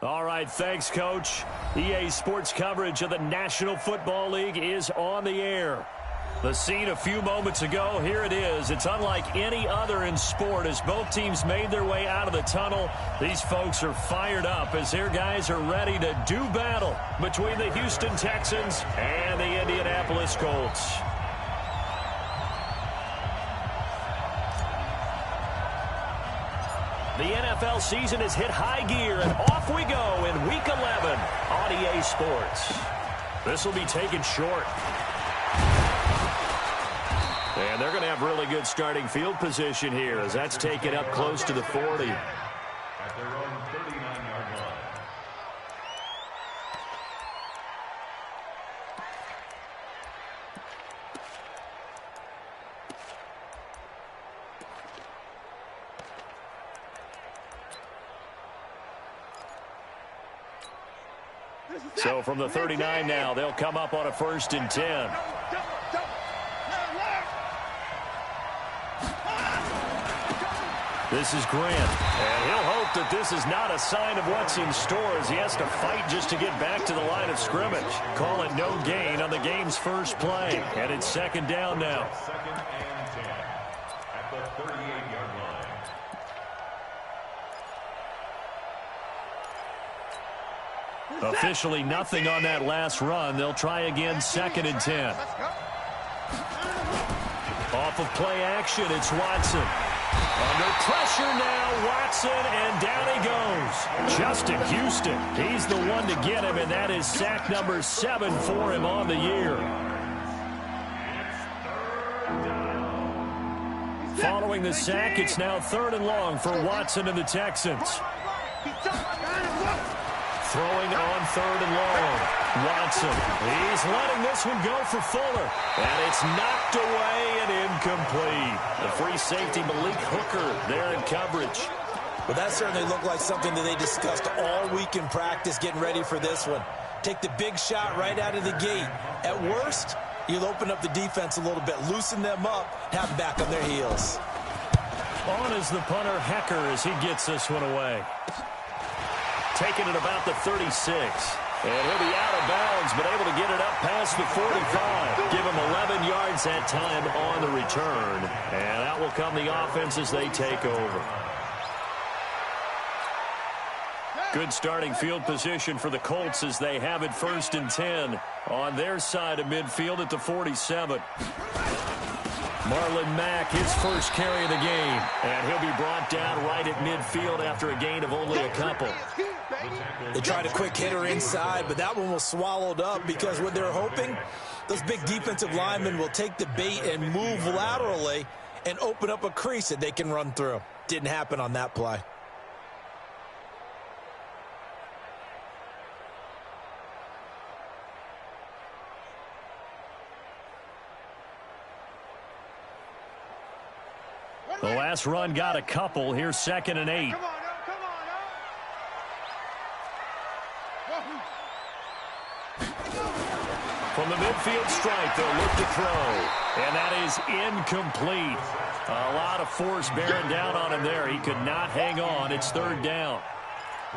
All right, thanks, Coach. EA Sports coverage of the National Football League is on the air. The scene a few moments ago, here it is. It's unlike any other in sport as both teams made their way out of the tunnel. These folks are fired up as their guys are ready to do battle between the Houston Texans and the Indianapolis Colts. The NFL season has hit high gear, and off we go in Week 11 on EA Sports. This will be taken short. And they're going to have really good starting field position here as that's taken up close to the 40. At their own 39-yard line. So from the 39 now, they'll come up on a 1st and 10. This is Grant, and he'll hope that this is not a sign of what's in store as he has to fight just to get back to the line of scrimmage. Call it no gain on the game's first play, and it's 2nd down now. 2nd and 10 at the 38-yard line. Officially nothing on that last run. They'll try again 2nd and 10. Off of play action, it's Watson. Under pressure now, Watson, and down he goes. Justin Houston, he's the one to get him, and that is sack number 7 for him on the year. Following the sack, it's now 3rd and long for Watson and the Texans. Throwing on 3rd and long. Watson, he's letting this one go for Fuller. And it's knocked away and incomplete. The free safety, Malik Hooker, there in coverage. Well, that certainly looked like something that they discussed all week in practice getting ready for this one. Take the big shot right out of the gate. At worst, you'll open up the defense a little bit, loosen them up, have them back on their heels. On is the punter, Hecker, as he gets this one away. Taking it about the 36. And he'll be out of bounds, but able to get it up past the 45. Give him 11 yards that time on the return. And out will come the offense as they take over. Good starting field position for the Colts as they have it 1st and 10 on their side of midfield at the 47. Marlon Mack, his first carry of the game. And he'll be brought down right at midfield after a gain of only a couple. They tried a quick hitter inside, but that one was swallowed up because what they're hoping, those big defensive linemen will take the bait and move laterally and open up a crease that they can run through. Didn't happen on that play. The last run got a couple. Here's 2nd and 8. From the midfield stripe, they'll look to throw. And that is incomplete. A lot of force bearing down on him there. He could not hang on. It's 3rd down.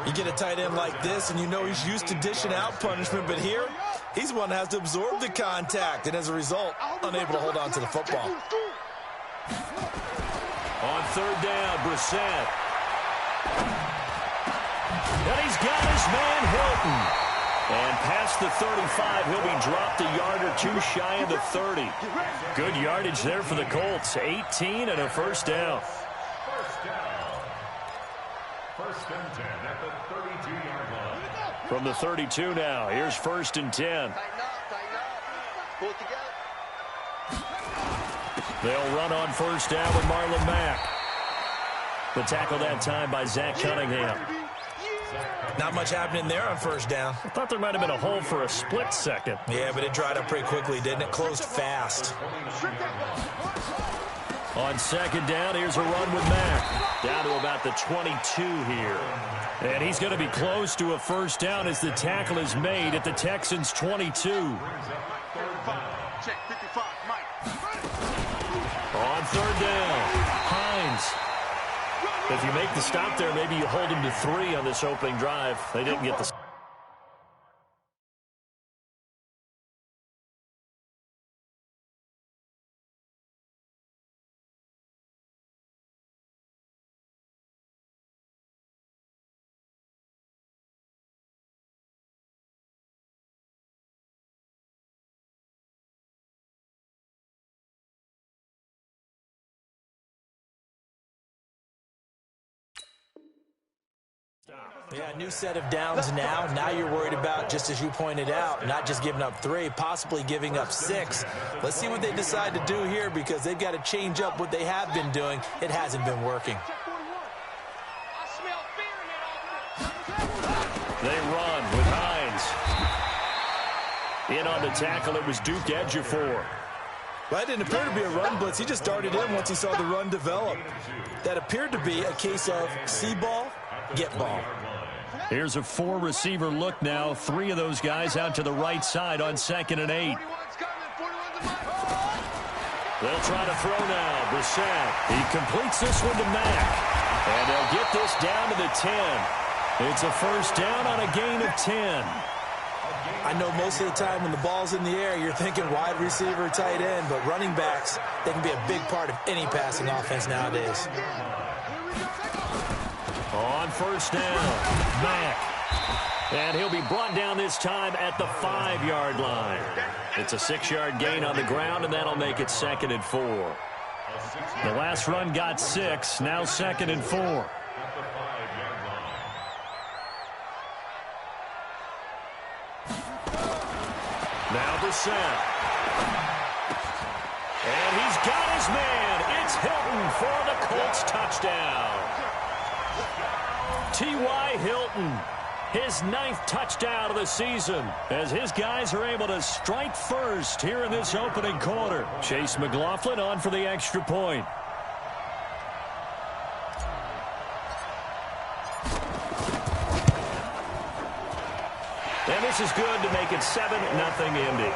You get a tight end like this, and you know he's used to dishing out punishment, but here, he's one that has to absorb the contact, and as a result, unable to hold on to the football. On 3rd down, Brissett. And he's got his man Hilton. And past the 35, he'll be dropped a yard or two shy of the 30. Good yardage there for the Colts. 18 and a 1st down. 1st and 10 at the 32-yard line. From the 32 now, here's 1st and 10. Pull it together. They'll run on 1st down with Marlon Mack. The tackle that time by Zach Cunningham. Not much happening there on 1st down. I thought there might have been a hole for a split second. Yeah, but it dried up pretty quickly, didn't it? Closed fast. On 2nd down, here's a run with Mack. Down to about the 22 here. And he's going to be close to a 1st down as the tackle is made at the Texans' 22. Check 55, Mike. On 3rd down, Hines. If you make the stop there, maybe you hold them to 3 on this opening drive. They didn't get the... Yeah, new set of downs now. Now you're worried about, just as you pointed out, not just giving up 3, possibly giving up 6. Let's see what they decide to do here, because they've got to change up what they have been doing. It hasn't been working. They run with Hines. In on the tackle, it was Duke Ejiofor. Well, that didn't appear to be a run blitz. He just darted in once he saw the run develop. That appeared to be a case of see ball, get ball. Here's a 4-receiver look now. 3 of those guys out to the right side on 2nd and 8. They'll try to throw now. Brissett. He completes this one to Mack. And they'll get this down to the 10. It's a first down on a gain of 10. I know most of the time when the ball's in the air, you're thinking wide receiver, tight end, but running backs, they can be a big part of any passing offense nowadays. On first down, Mack. And he'll be brought down this time at the 5-yard line. It's a 6-yard gain on the ground, and that'll make it 2nd and 4. The last run got 6, now 2nd and 4. Now Brissett. And he's got his man. It's Hilton for the Colts touchdown. T.Y. Hilton, his 9th touchdown of the season, as his guys are able to strike first here in this opening quarter. Chase McLaughlin on for the extra point. And this is good to make it 7-0 Indy.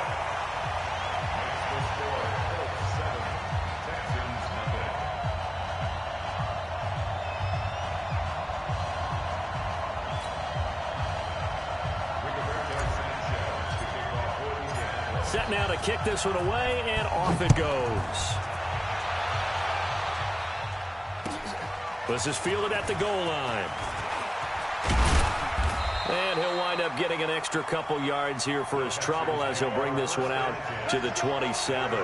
Set now to kick this one away, and off it goes. This is fielded at the goal line. And he'll wind up getting an extra couple yards here for his trouble as he'll bring this one out to the 27.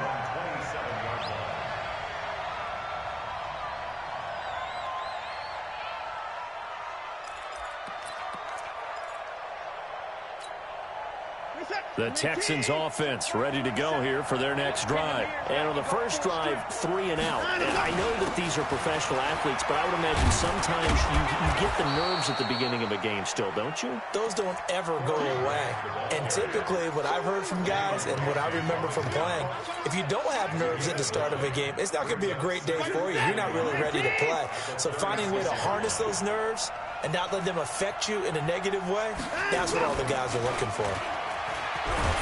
The Texans offense ready to go here for their next drive. And on the first drive, 3 and out. And I know that these are professional athletes, but I would imagine sometimes you get the nerves at the beginning of a game still, don't you? Those don't ever go away. And typically what I've heard from guys and what I remember from playing, if you don't have nerves at the start of a game, it's not going to be a great day for you. You're not really ready to play. So finding a way to harness those nerves and not let them affect you in a negative way, that's what all the guys are looking for.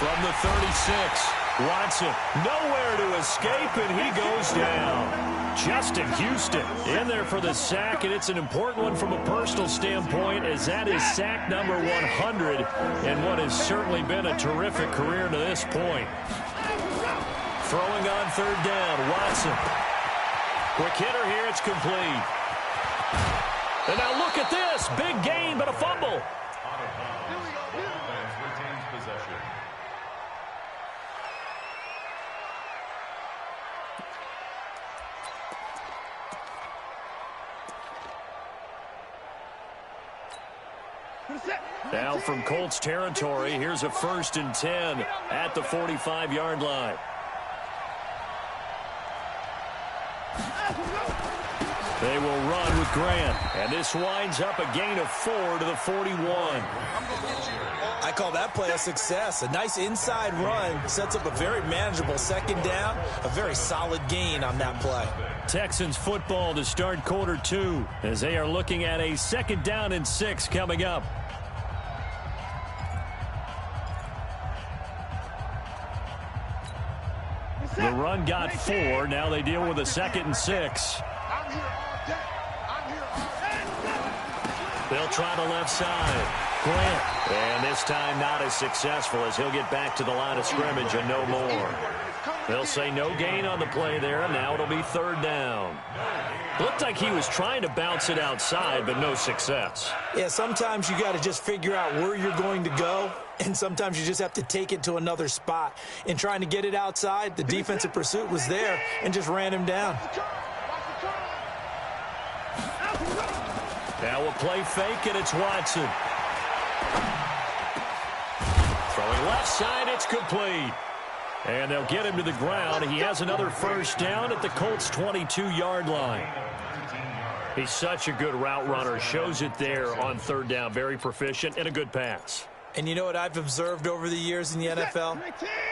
From the 36, Watson nowhere to escape, and he goes down. Justin Houston in there for the sack, and it's an important one from a personal standpoint, as that is sack number 100 and what has certainly been a terrific career to this point. Throwing on 3rd down, Watson. Quick hitter here, it's complete. And now look at this, big gain but a fumble. Now from Colts territory, here's a 1st and 10 at the 45-yard line. They will run with Grant, and this winds up a gain of 4 to the 41. I call that play a success. A nice inside run sets up a very manageable 2nd down, a very solid gain on that play. Texans football to start quarter 2 as they are looking at a 2nd down and 6 coming up. The run got 4. Now they deal with a 2nd and 6. They'll try the left side. Grant. And this time not as successful as he'll get back to the line of scrimmage and no more. They'll say no gain on the play there. Now it'll be third down. Looked like he was trying to bounce it outside, but no success. Yeah, sometimes you got to just figure out where you're going to go, and sometimes you just have to take it to another spot. In trying to get it outside, the defensive pursuit was there and just ran him down. Now we'll play fake, and it's Watson. Throwing left side, it's complete. And they'll get him to the ground. He has another first down at the Colts' 22-yard line. He's such a good route runner. Shows it there on third down. Very proficient and a good pass. And you know what I've observed over the years in the NFL?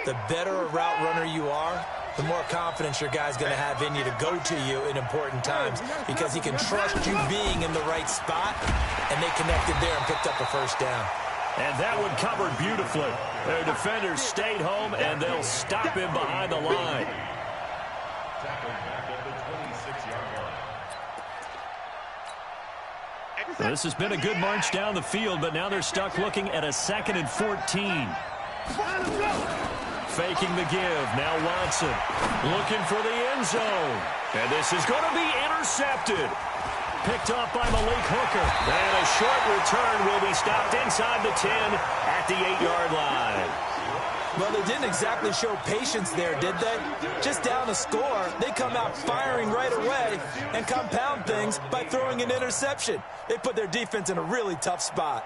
The better a route runner you are, the more confidence your guy's going to have in you to go to you in important times because he can trust you being in the right spot, and they connected there and picked up a first down. And that one covered beautifully. Their defenders stayed home, and they'll stop him behind the line. This has been a good march down the field, but now they're stuck looking at a 2nd and 14. Faking the give. Now Watson looking for the end zone. And this is going to be intercepted. Picked off by Malik Hooker. And a short return will be stopped inside the 10 at the 8-yard line. Well, they didn't exactly show patience there, did they? Just down a score, they come out firing right away and compound things by throwing an interception. They put their defense in a really tough spot.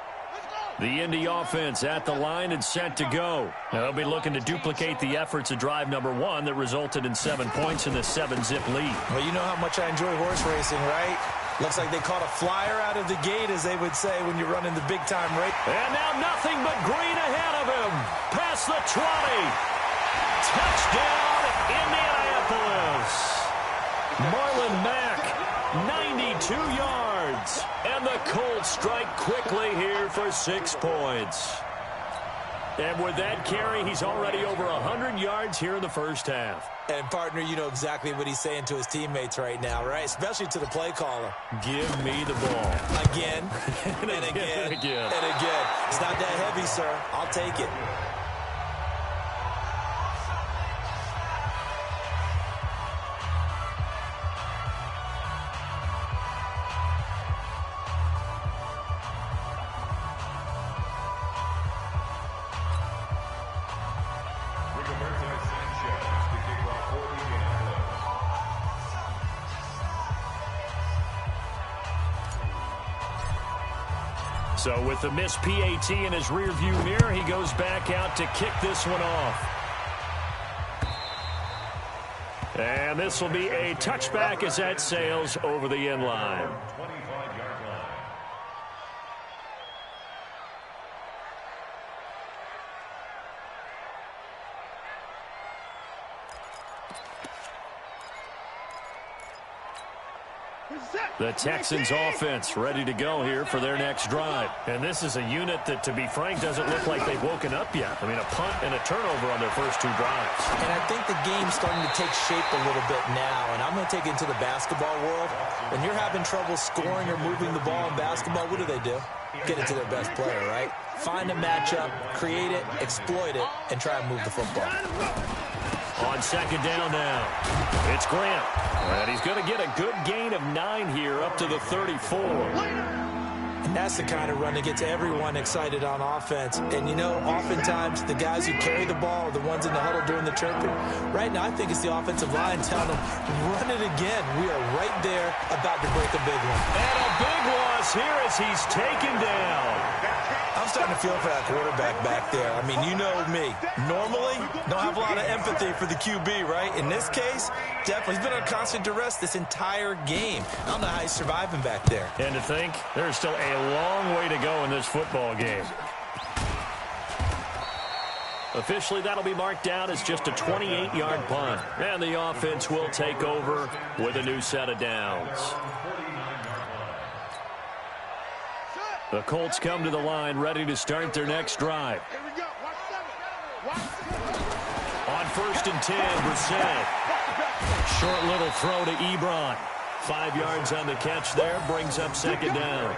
The Indy offense at the line and set to go. They'll be looking to duplicate the efforts of drive number 1 that resulted in 7 points in the 7-zip lead. Well, you know how much I enjoy horse racing, right? Looks like they caught a flyer out of the gate, as they would say when you're running the big-time race. And now nothing but green ahead of him. Past the 20. Touchdown, Indianapolis. Marlon Mack, 92 yards. And the Colts strike quickly here for 6 points. And with that carry, he's already over 100 yards here in the first half. And, partner, you know exactly what he's saying to his teammates right now, right? Especially to the play caller. Give me the ball. Again, and again, and again. It's not that heavy, sir. I'll take it. So with the missed PAT in his rearview mirror, he goes back out to kick this one off. And this will be a touchback as that sails over the end line. The Texans offense ready to go here for their next drive. And this is a unit that, to be frank, doesn't look like they've woken up yet. I mean, a punt and a turnover on their first 2 drives. And I think the game's starting to take shape a little bit now. And I'm going to take it into the basketball world. When you're having trouble scoring or moving the ball in basketball, what do? Get it to their best player, right? Find a matchup, create it, exploit it, and try and move the football. On second down now, it's Grant. And he's going to get a good gain of 9 here up to the 34. And that's the kind of run that gets everyone excited on offense. And, you know, oftentimes the guys who carry the ball are the ones in the huddle doing the chirping. Right now, I think it's the offensive line telling them, run it again. We are right there about to break a big one. And a big loss here as he's taken down. I'm starting to feel for that quarterback back there. I mean, you know me. Normally, don't have a lot of empathy for the QB, right? In this case, definitely. He's been under constant duress this entire game. I don't know how he's surviving back there. And to think, there's still a long way to go in this football game. Officially, that'll be marked down as just a 28-yard punt. And the offense will take over with a new set of downs. The Colts come to the line ready to start their next drive. On 1st and 10, Brissett. Short little throw to Ebron. 5 yards on the catch there, brings up second down.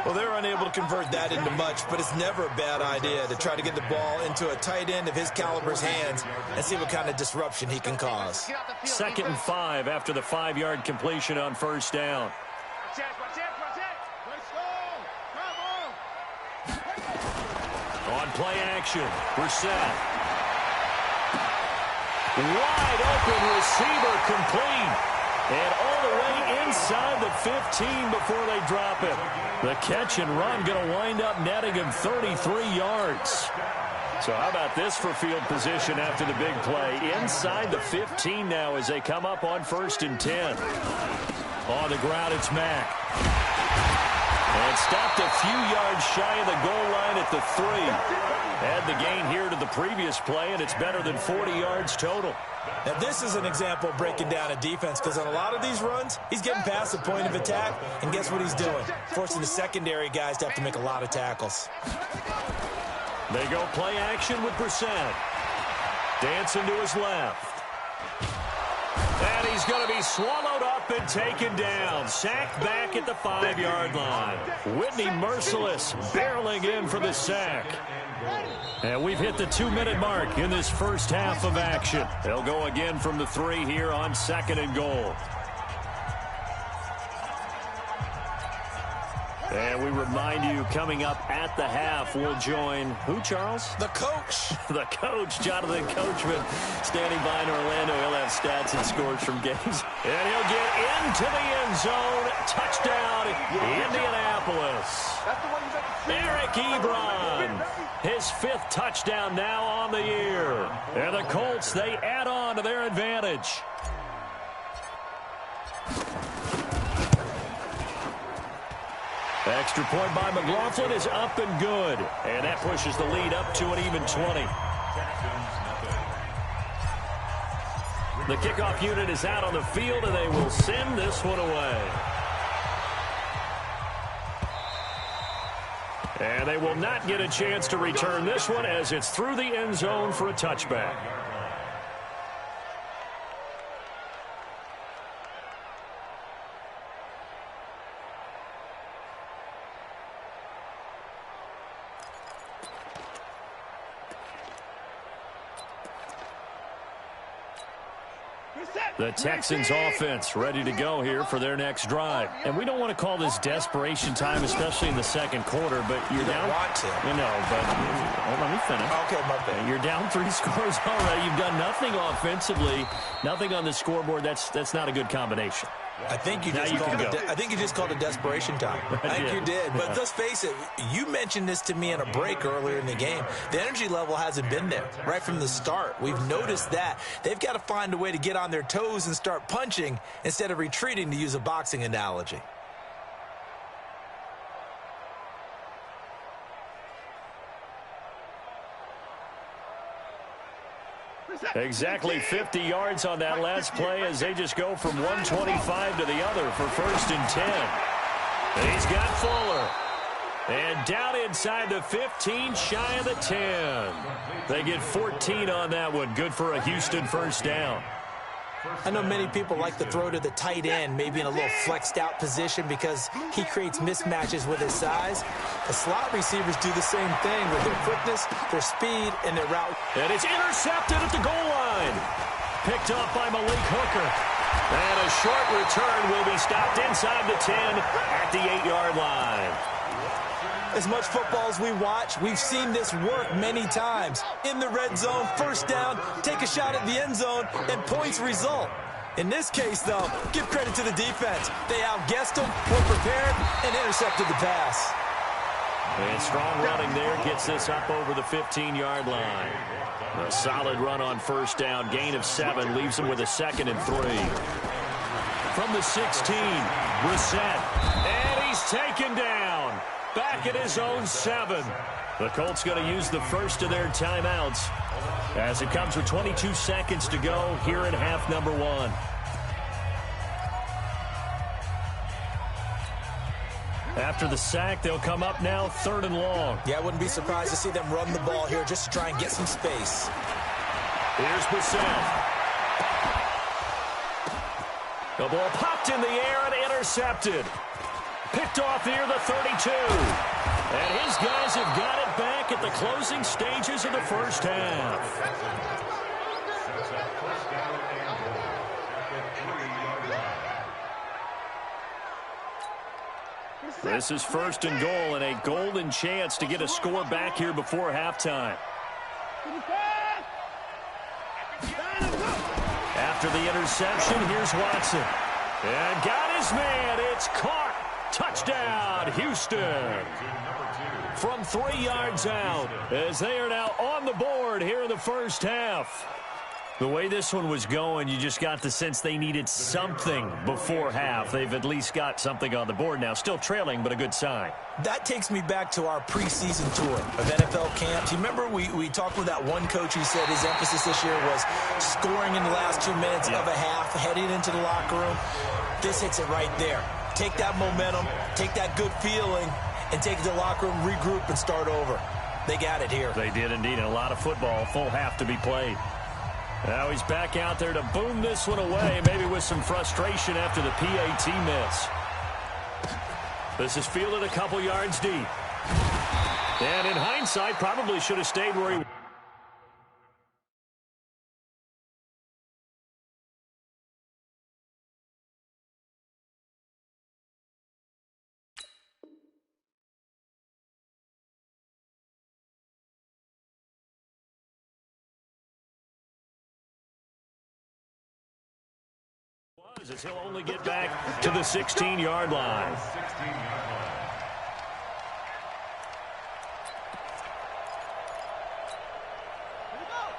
Well, they're unable to convert that into much, but it's never a bad idea to try to get the ball into a tight end of his caliber's hands and see what kind of disruption he can cause. 2nd and 5 after the 5-yard completion on first down. On play action, Brissett. Wide open receiver complete. And all the way inside the 15 before they drop it. The catch and run going to wind up netting him 33 yards. So how about this for field position after the big play? Inside the 15 now as they come up on 1st and 10. On the ground, it's Mack. And stopped a few yards shy of the goal line at the 3. Add the gain here to the previous play, and it's better than 40 yards total. Now, this is an example of breaking down a defense, because on a lot of these runs, he's getting past the point of attack, and guess what he's doing? Forcing the secondary guys to have to make a lot of tackles. They go play action with Brissett. Dancing to his left. And he's going to be swallowed up and taken down. Sacked back at the 5-yard line. Whitney Merciless barreling in for the sack. And we've hit the 2-minute mark in this first half of action. They'll go again from the 3 here on 2nd and goal. And we remind you, coming up at the half, we'll join who, Charles? The coach. The coach, Jonathan Coachman, standing by in Orlando. He'll have stats and scores from games. And he'll get into the end zone. Touchdown, Indianapolis. Eric Ebron, his 5th touchdown now on the year. And the Colts, they add on to their advantage. Extra point by McLaughlin is up and good. And that pushes the lead up to an even 20. The kickoff unit is out on the field, and they will send this one away. And they will not get a chance to return this one as it's through the end zone for a touchback. The Texans offense ready to go here for their next drive. And we don't want to call this desperation time, especially in the second quarter, but you're down. Want to. You know, but let me finish. Okay, my bad. You're down 3 scores already. You've done nothing offensively, nothing on the scoreboard. That's not a good combination. I think you just called it desperation time. I think you did. But let's face it, you mentioned this to me in a break earlier in the game. The energy level hasn't been there right from the start. We've noticed that. They've got to find a way to get on their toes and start punching instead of retreating, to use a boxing analogy. Exactly 50 yards on that last play as they just go from 125 to the other for 1st and 10. He's got Fuller. And down inside the 15, shy of the 10. They get 14 on that one. Good for a Houston first down. I know many people like to throw to the tight end, maybe in a little flexed out position because he creates mismatches with his size. The slot receivers do the same thing with their quickness, their speed, and their route. And it's intercepted at the goal line. Picked off by Malik Hooker. And a short return will be stopped inside the 10 at the 8-yard line. As much football as we watch, we've seen this work many times. In the red zone, first down, take a shot at the end zone, and points result. In this case, though, give credit to the defense. They outguessed them, were prepared, and intercepted the pass. And strong running there gets this up over the 15-yard line. A solid run on first down, gain of 7, leaves him with a 2nd and 3. From the 16, Brissett, and he's taken down. Back at his own 7. The Colts going to use the first of their timeouts as it comes with 22 seconds to go here in half number 1. After the sack, they'll come up now 3rd and long. Yeah, I wouldn't be surprised to see them run the ball here just to try and get some space. Here's Brissett. The ball popped in the air and intercepted. Picked off near the 32. And his guys have got it back at the closing stages of the first half. This is first and goal and a golden chance to get a score back here before halftime. After the interception, here's Watson. And got his man. It's caught. Touchdown, Houston. From 3 yards out, as they are now on the board here in the first half. The way this one was going, you just got the sense they needed something before half. They've at least got something on the board now. Still trailing, but a good sign. That takes me back to our preseason tour of NFL camps. You remember we talked with that one coach who said his emphasis this year was scoring in the last 2 minutes of a half, heading into the locker room. This hits it right there. Take that momentum, take that good feeling, and take it to the locker room, regroup, and start over. They got it here. They did indeed, and a lot of football, full half to be played. Now he's back out there to boom this one away, maybe with some frustration after the PAT miss. This is fielded a couple yards deep. And in hindsight, probably should have stayed where he was. As he'll only get back to the 16-yard line.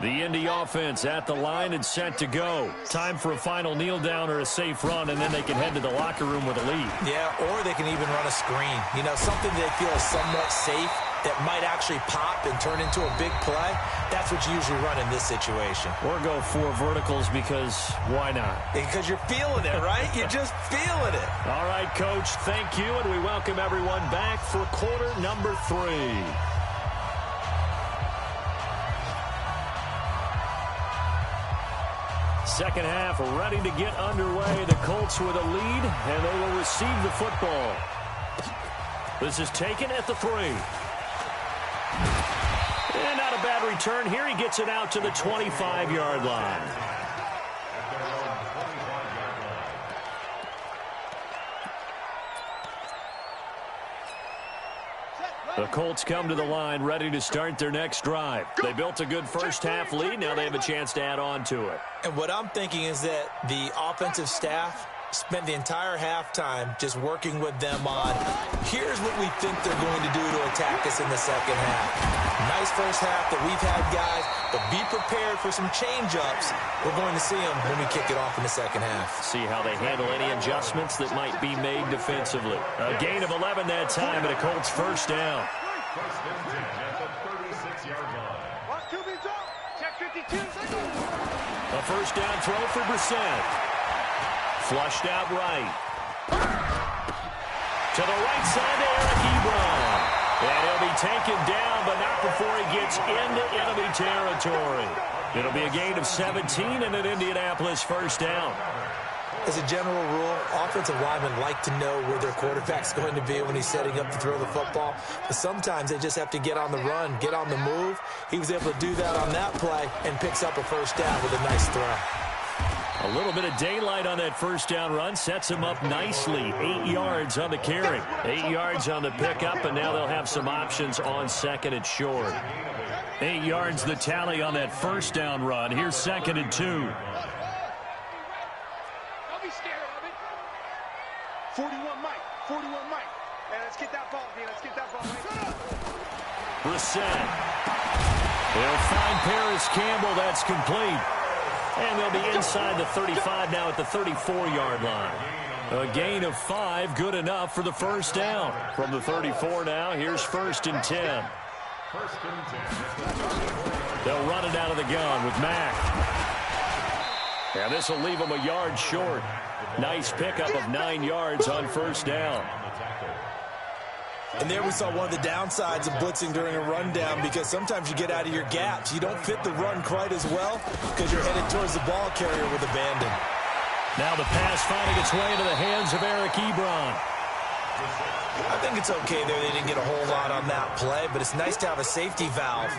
The Indy offense at the line and set to go. Time for a final kneel down or a safe run, and then they can head to the locker room with a lead. Yeah, or they can even run a screen. You know, something they feel is somewhat safe that might actually pop and turn into a big play. That's what you usually run in this situation. Or go 4 verticals because why not? Because you're feeling it, right? You're just feeling it. All right, Coach, thank you, and we welcome everyone back for quarter number 3. Second half ready to get underway. The Colts with a lead, and they will receive the football. This is taken at the 3. And not a bad return here. He gets it out to the 25-yard line. The Colts come to the line ready to start their next drive. They built a good first half lead. Now they have a chance to add on to it. And what I'm thinking is that the offensive staff spent the entire halftime just working with them on, here's what we think they're going to do to attack us in the second half. Nice first half that we've had, guys, but be prepared for some change-ups. We're going to see them when we kick it off in the second half. See how they handle any adjustments that might be made defensively. A gain of 11 that time, and a Colts first down. First and 10 at the 36-yard line. Check 52. A first down throw for Brissett. Flushed out right. To the right side to Eric Ebron. And he'll be taken down, but not before he gets into enemy territory. It'll be a gain of 17 and an Indianapolis first down. As a general rule, offensive linemen like to know where their quarterback's going to be when he's setting up to throw the football. But sometimes they just have to get on the run, get on the move. He was able to do that on that play and picks up a first down with a nice throw. A little bit of daylight on that first down run sets him up nicely. 8 yards on the carry, 8 yards on the pickup, and now they'll have some options on second and short. 8 yards the tally on that first down run. Here's second and 2. Don't be scared of it. 41 Mike. 41 Mike. Hey, let's get that ball, D. Let's get that ball. Brissett. They'll find Paris Campbell. That's complete. And they'll be inside the 35 now at the 34-yard line. A gain of 5, good enough for the first down. From the 34 now, here's first and 10. First and 10. They'll run it out of the gun with Mack. And this will leave them a yard short. Nice pickup of 9 yards on first down. And there we saw one of the downsides of blitzing during a rundown, because sometimes you get out of your gaps. You don't fit the run quite as well because you're headed towards the ball carrier with abandon. Now the pass finding its way into the hands of Eric Ebron. I think it's okay there. They didn't get a whole lot on that play, but it's nice to have a safety valve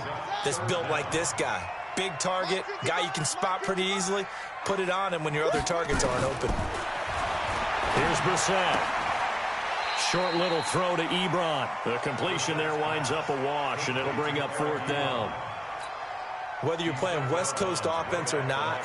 that's built like this guy. Big target, guy you can spot pretty easily. Put it on him when your other targets aren't open. Here's Brissett. Short little throw to Ebron. The completion there winds up a wash, and it'll bring up 4th down. Whether you're playing West Coast offense or not,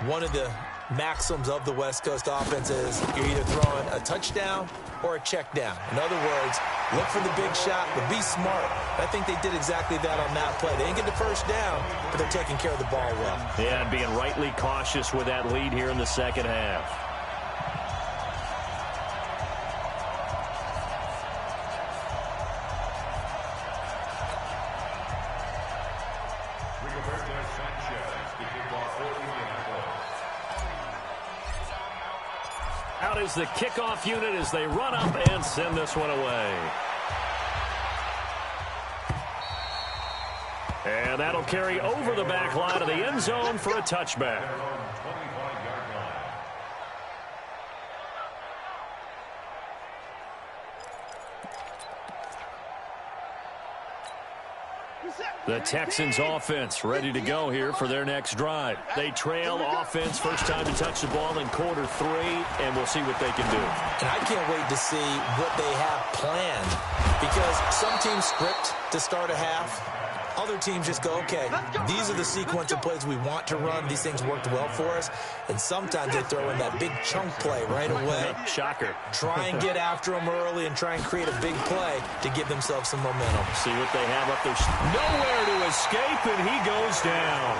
one of the maxims of the West Coast offense is you're either throwing a touchdown or a check down. In other words, look for the big shot, but be smart. I think they did exactly that on that play. They didn't get the first down, but they're taking care of the ball well. Yeah, and being rightly cautious with that lead here in the second half. Out is the kickoff unit as they run up and send this one away. And that'll carry over the back line of the end zone for a touchback. The Texans offense ready to go here for their next drive. They trail offense, first time to touch the ball in quarter 3, and we'll see what they can do. And I can't wait to see what they have planned, because some teams script to start a half. Other teams just go, okay, these are the sequence of plays we want to run. These things worked well for us. And sometimes they throw in that big chunk play right away. Shocker. Try and get after them early and try and create a big play to give themselves some momentum. See what they have up there. Nowhere to escape, and he goes down.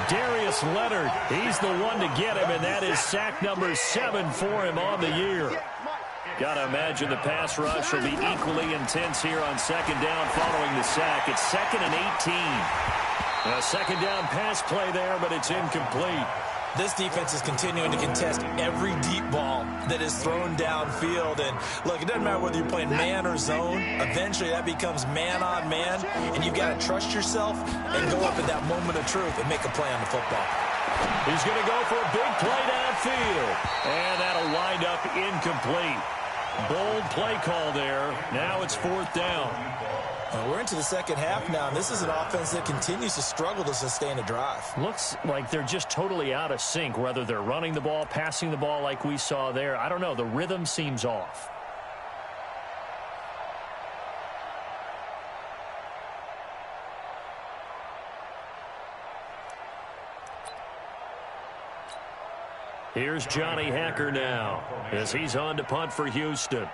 Darius Leonard, he's the one to get him, and that is sack number 7 for him on the year. Got to imagine the pass rush will be equally intense here on second down following the sack. It's 2nd and 18. A second down pass play there, but it's incomplete. This defense is continuing to contest every deep ball that is thrown downfield. And, look, it doesn't matter whether you're playing man or zone. Eventually that becomes man on man, and you've got to trust yourself and go up at that moment of truth and make a play on the football. He's going to go for a big play downfield, and that'll wind up incomplete. Bold play call there. Now it's 4th down. We're into the second half now, and this is an offense that continues to struggle to sustain a drive. Looks like they're just totally out of sync, whether they're running the ball, passing the ball like we saw there. I don't know. The rhythm seems off. Here's Johnny Hacker now as he's on to punt for Houston.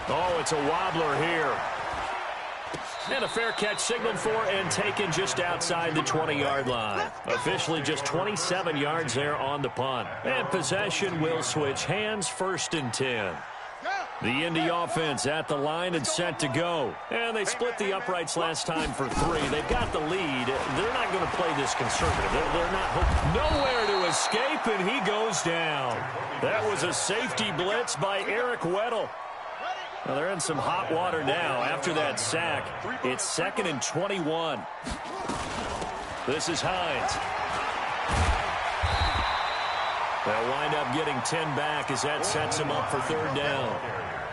Oh, it's a wobbler here. And a fair catch signaled for and taken just outside the 20-yard line. Officially just 27 yards there on the punt. And possession will switch hands, 1st and 10. The Indy offense at the line and set to go. And they split the uprights last time for 3. They've got the lead. They're not going to play this conservative. They're not hoping. Nowhere to escape, and he goes down. That was a safety blitz by Eric Weddle. Well, they're in some hot water now after that sack. It's 2nd and 21. This is Hines. They'll wind up getting 10 back as that sets him up for 3rd down.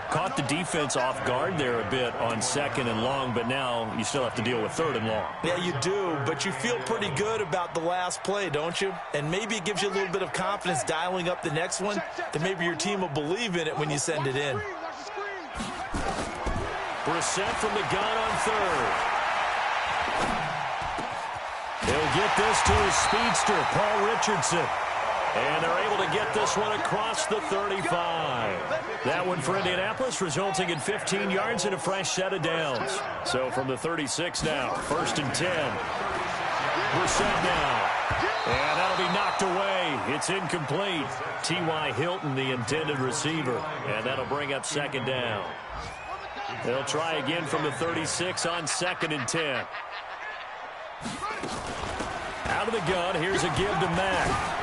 Caught the defense off guard there a bit on 2nd and long, but now you still have to deal with 3rd and long. Yeah, you do, but you feel pretty good about the last play, don't you? And maybe it gives you a little bit of confidence dialing up the next one, that maybe your team will believe in it when you send it in. Brissett from the gun on 3rd. He'll get this to his speedster, Paul Richardson. And they're able to get this one across the 35. That one for Indianapolis, resulting in 15 yards and a fresh set of downs. So from the 36 now, 1st and 10. Brissett now. And that'll be knocked away. It's incomplete. T.Y. Hilton, the intended receiver. And that'll bring up 2nd down. They'll try again from the 36 on 2nd and 10. Out of the gun, here's a give to Mack.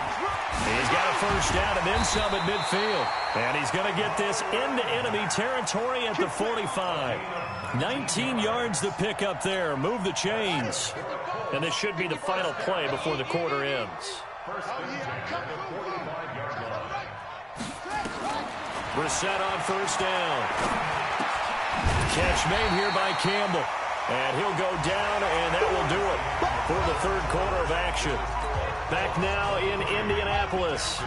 He's got a first down and then some at midfield. And he's going to get this into enemy territory at the 45. 19 yards to pick up there. Move the chains. And this should be the final play before the quarter ends. Brissett on first down. Catch made here by Campbell. And he'll go down, and that will do it for the third quarter of action. Back now in Indianapolis.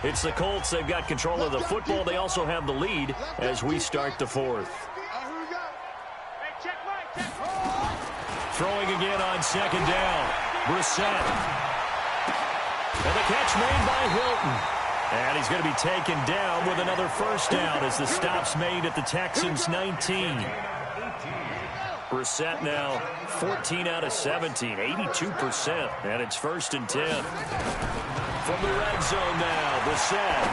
It's the Colts. They've got control of the football. They also have the lead as we start the fourth. Throwing again on second down. Brissett. And the catch made by Hilton. And he's going to be taken down with another first down as the stop's made at the Texans' 19. Brissett now 14 out of 17, 82%, and it's 1st and 10. From the red zone now, Brissett.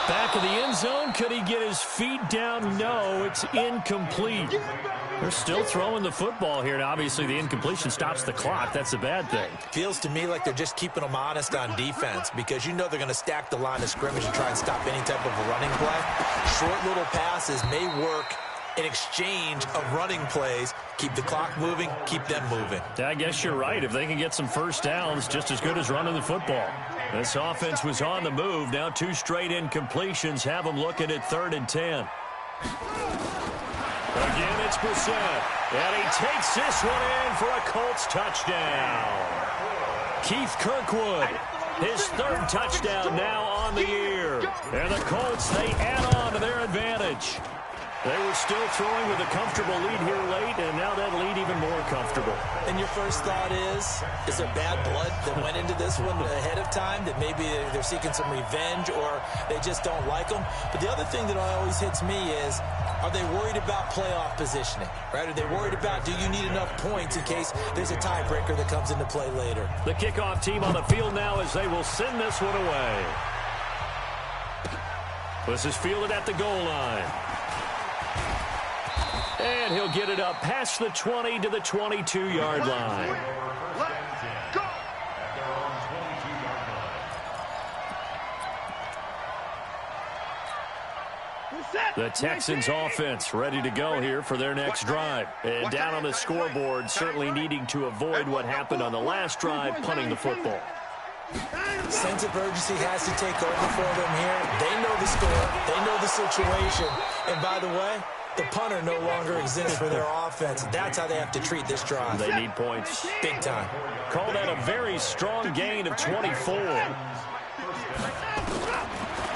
Back of the end zone, could he get his feet down? No, it's incomplete. They're still throwing the football here, and obviously the incompletion stops the clock. That's a bad thing. Feels to me like they're just keeping them honest on defense because you know they're going to stack the line of scrimmage and try and stop any type of a running play. Short little passes may work in exchange of running plays. Keep the clock moving, keep them moving. I guess you're right. If they can get some first downs, just as good as running the football. This offense was on the move. Now 2 straight incompletions have them looking at 3rd and 10. Again, it's Brissett. And he takes this one in for a Colts touchdown. Keith Kirkwood, his 3rd touchdown now on the year. And the Colts, they add on to their advantage. They were still throwing with a comfortable lead here late, and now that lead even more comfortable. And your first thought is there bad blood that went into this one ahead of time, that maybe they're seeking some revenge or they just don't like them? But the other thing that always hits me is, are they worried about playoff positioning, right? Are they worried about, do you need enough points in case there's a tiebreaker that comes into play later? The kickoff team on the field now as they will send this one away. This is fielded at the goal line. And he'll get it up past the 20 to the 22-yard line. The Texans offense ready to go here for their next drive. And down on the scoreboard, certainly needing to avoid what happened on the last drive, punting the football. Sense of urgency has to take over for them here. They know the score. They know the situation. And by the way, the punter no longer exists for their offense. That's how they have to treat this drive. They need points. Big time. Call that a very strong gain of 24.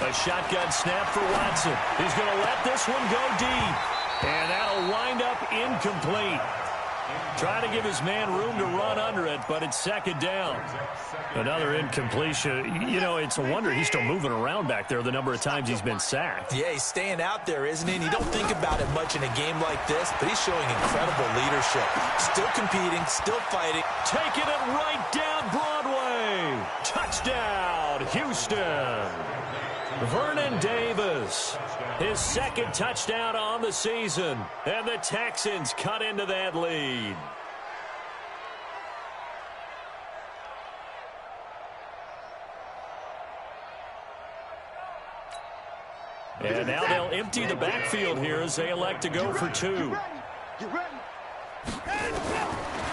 A shotgun snap for Watson. He's going to let this one go deep. And that'll wind up incomplete. Trying to give his man room to run under it, but it's 2nd down. Another incompletion. You know, it's a wonder he's still moving around back there the number of times he's been sacked. Yeah, he's staying out there, isn't he? And you don't think about it much in a game like this, but he's showing incredible leadership. Still competing, still fighting. Taking it right down Broadway. Touchdown, Houston. Vernon Davis, his 2nd touchdown on the season, and the Texans cut into that lead. And now they'll empty the backfield here as they elect to go for 2.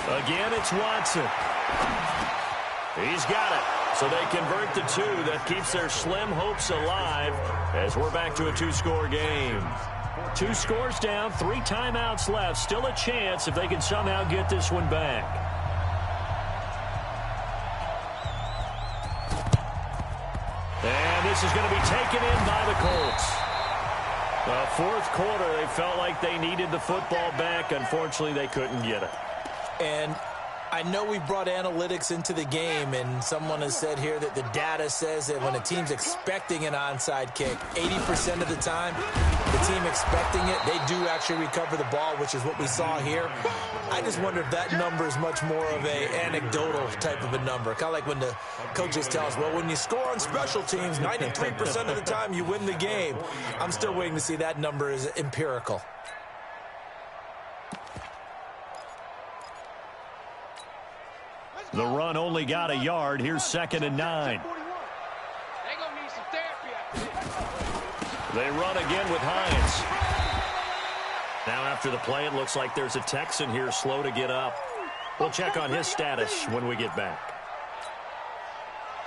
Again, it's Watson. He's got it. So they convert the 2. That keeps their slim hopes alive as we're back to a 2-score game. 2 scores down, 3 timeouts left. Still a chance if they can somehow get this one back. And this is going to be taken in by the Colts. The 4th quarter, they felt like they needed the football back. Unfortunately, they couldn't get it. And I know we brought analytics into the game, and someone has said here that the data says that when a team's expecting an onside kick, 80% of the time, the team expecting it, they do actually recover the ball, which is what we saw here. I just wonder if that number is much more of an anecdotal type of a number. Kind of like when the coaches tell us, well, when you score on special teams, 93% of the time you win the game. I'm still waiting to see that number is empirical. The run only got a yard. Here's 2nd and 9. They run again with Hines. Now after the play, it looks like there's a Texan here slow to get up. We'll check on his status when we get back.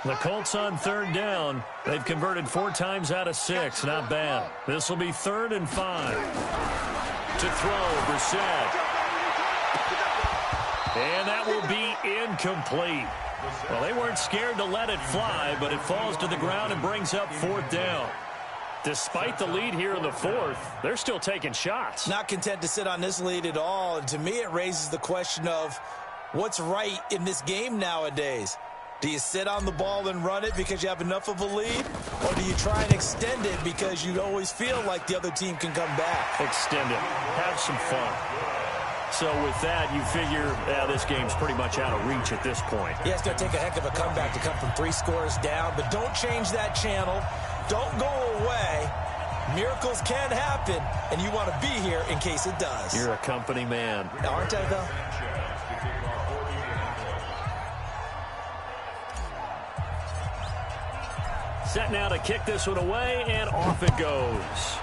The Colts on 3rd down. They've converted 4 times out of 6. Not bad. This will be 3rd and 5. To throw, Brissett. And that will be incomplete. Well, they weren't scared to let it fly, but it falls to the ground and brings up 4th down. Despite the lead here in the 4th, they're still taking shots. Not content to sit on this lead at all. And to me, it raises the question of what's right in this game nowadays. Do you sit on the ball and run it because you have enough of a lead? Or do you try and extend it because you always feel like the other team can come back? Extend it. Have some fun. So with that, you figure this game's pretty much out of reach at this point. Yeah, it's going to take a heck of a comeback to come from 3 scores down. But don't change that channel. Don't go away. Miracles can happen, and you want to be here in case it does. You're a company man. Aren't I, though? Set now to kick this one away, and off it goes.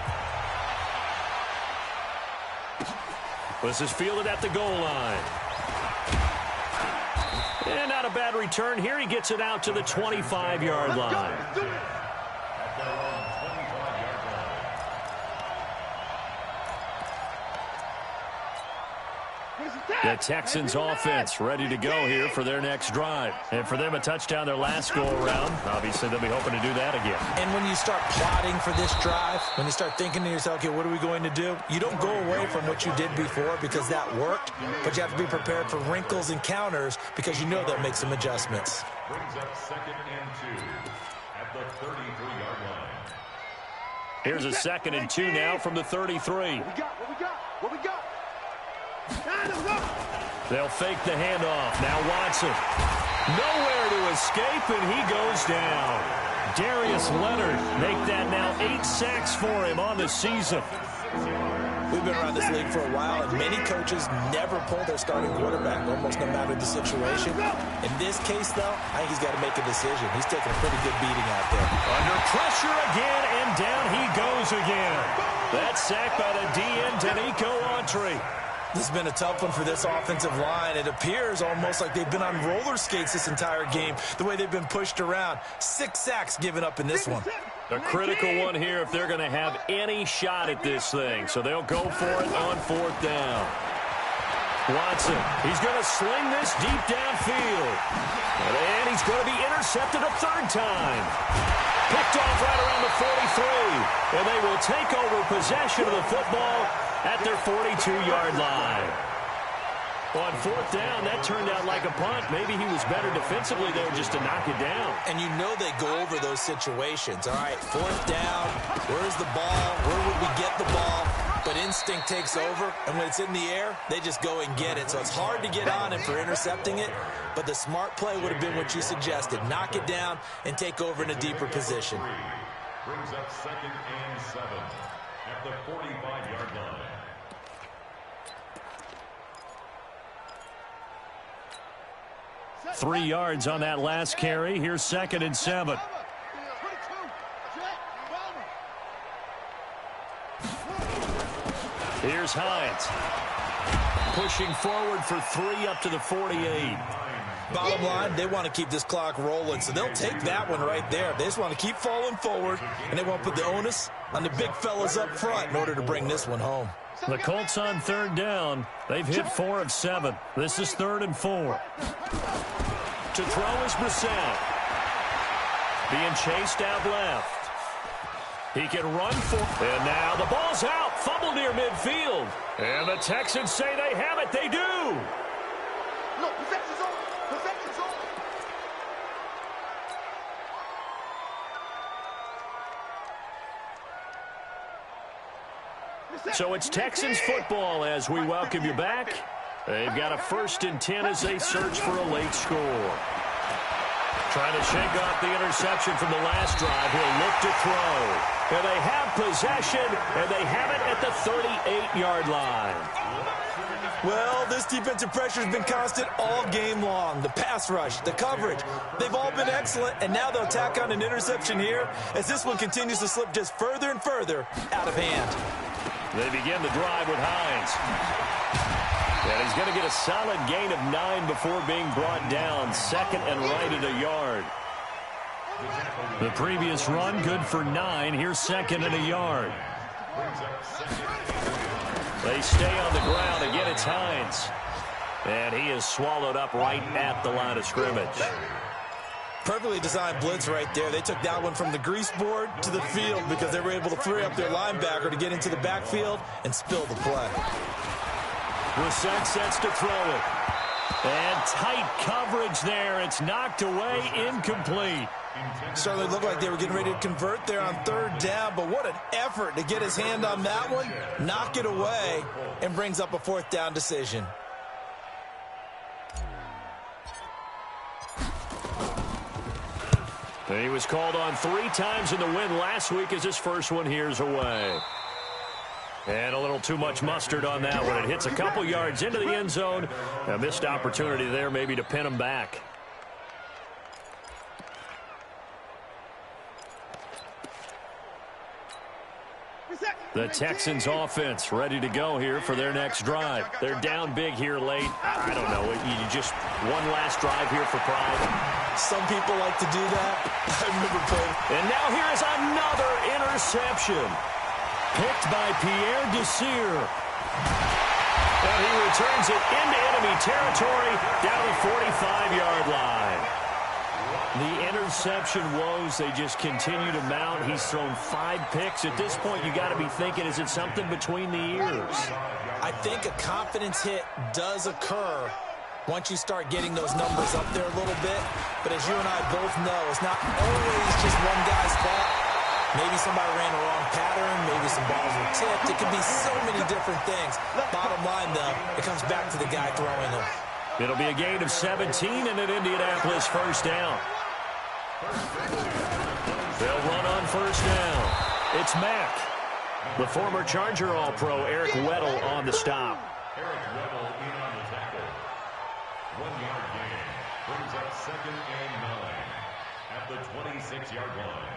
This is fielded at the goal line. And not a bad return here. He gets it out to the 25-yard line. The Texans offense ready to go here for their next drive. And for them, a touchdown their last go-around. Obviously, they'll be hoping to do that again. And when you start plotting for this drive, when you start thinking to yourself, okay, what are we going to do? You don't go away from what you did before because that worked, but you have to be prepared for wrinkles and counters because you know they'll make some adjustments. Brings up 2nd and 2 at the 33-yard line. Here's a 2nd and 2 now from the 33. What we got? What we got? They'll fake the handoff. Now Watson. Nowhere to escape, and he goes down. Darius Leonard make that now 8 sacks for him on the season. We've been around this league for a while, and many coaches never pull their starting quarterback, almost no matter the situation. In this case, though, I think he's got to make a decision. He's taking a pretty good beating out there. Under pressure again, and down he goes again. That sack by the DN, Danico Autry. This has been a tough one for this offensive line. It appears almost like they've been on roller skates this entire game, the way they've been pushed around. 6 sacks given up in this one. A critical one here if they're going to have any shot at this thing. So they'll go for it on 4th down. Watson, he's going to sling this deep downfield. And he's going to be intercepted a 3rd time. Picked off right around the 43. And they will take over possession of the football at their 42-yard line. On 4th down, that turned out like a punt. Maybe he was better defensively there just to knock it down. And you know they go over those situations. All right, 4th down, where's the ball? Where would we get the ball? But instinct takes over, and when it's in the air, they just go and get it. So it's hard to get on him for intercepting it, but the smart play would have been what you suggested. Knock it down and take over in a deeper position. Brings up 2nd and 7 at the 45-yard line. Three yards on that last carry. Here's 2nd and 7. Here's Hines. Pushing forward for 3 up to the 48. Bottom line, they want to keep this clock rolling, so they'll take that one right there. They just want to keep falling forward, and they want to put the onus on the big fellas up front in order to bring this one home. The Colts on 3rd down. They've hit 4 of 7. This is 3rd and 4. To throw is Brissett. Being chased out left. He can run for, and now the ball's out. Fumble near midfield. And the Texans say they have it. They do. No, possession's on. Possession's on. So it's Texans football as we welcome you back. They've got a 1st and 10 as they search for a late score. Trying to shake off the interception from the last drive. He'll look to throw. And they have possession, and they have it at the 38-yard line. Well, this defensive pressure has been constant all game long. The pass rush, the coverage, they've all been excellent, and now they'll tack on an interception here as this one continues to slip just further and further out of hand. They begin the drive with Hines. And he's going to get a solid gain of 9 before being brought down. Second and right at a yard. The previous run good for 9. Here's second and a yard. They stay on the ground. Again, it's Hines. And he is swallowed up right at the line of scrimmage. Perfectly designed blitz right there. They took that one from the grease board to the field because they were able to free up their linebacker to get into the backfield and spill the play. Brissett sets to throw it. And tight coverage there. It's knocked away, incomplete. Certainly looked like they were getting ready to convert there on third down, but what an effort to get his hand on that one, knock it away, and brings up a fourth down decision. And he was called on 3 times in the win last week as his first one here's away. And a little too much mustard on that one. It hits a couple yards into the end zone. A missed opportunity there maybe to pin him back. The Texans offense ready to go here for their next drive. They're down big here late. I don't know. You just one last drive here for pride. Some people like to do that. I remember playing. And now here is another interception. Picked by Pierre Desir. And he returns it into enemy territory down the 45-yard line. The interception woes, they just continue to mount. He's thrown 5 picks. At this point, you got to be thinking, is it something between the ears? I think a confidence hit does occur once you start getting those numbers up there a little bit. But as you and I both know, it's not always just one guy's fault. Maybe somebody ran a wrong pattern. Maybe some balls were tipped. It could be so many different things. Bottom line, though, it comes back to the guy throwing them. It'll be a gain of 17 and an Indianapolis first down. They'll run on first down. It's Mack. The former Charger All-Pro Eric Weddle on the stop. Eric Weddle in on the tackle. 1-yard gain. Brings up second and 9 at the 26-yard line.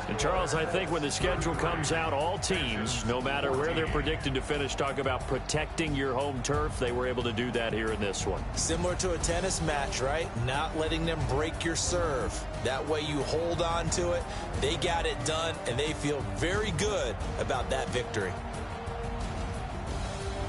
And Charles, I think when the schedule comes out, all teams, no matter where they're predicted to finish, talk about protecting your home turf. They were able to do that here in this one. Similar to a tennis match, right? Not letting them break your serve. That way you hold on to it. They got it done, and they feel very good about that victory.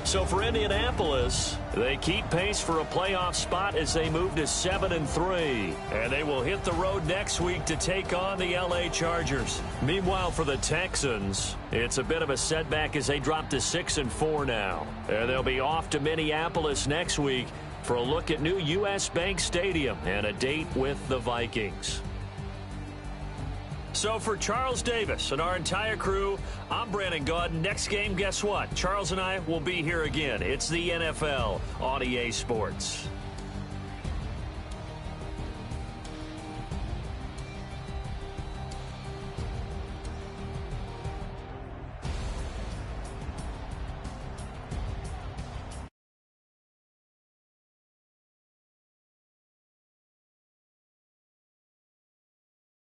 So for Indianapolis, they keep pace for a playoff spot as they move to 7-3. And they will hit the road next week to take on the LA Chargers. Meanwhile, for the Texans, it's a bit of a setback as they drop to 6-4 now. And they'll be off to Minneapolis next week for a look at new U.S. Bank Stadium and a date with the Vikings. So for Charles Davis and our entire crew, I'm Brandon Gaudin. Next game, guess what? Charles and I will be here again. It's the NFL on EA Sports.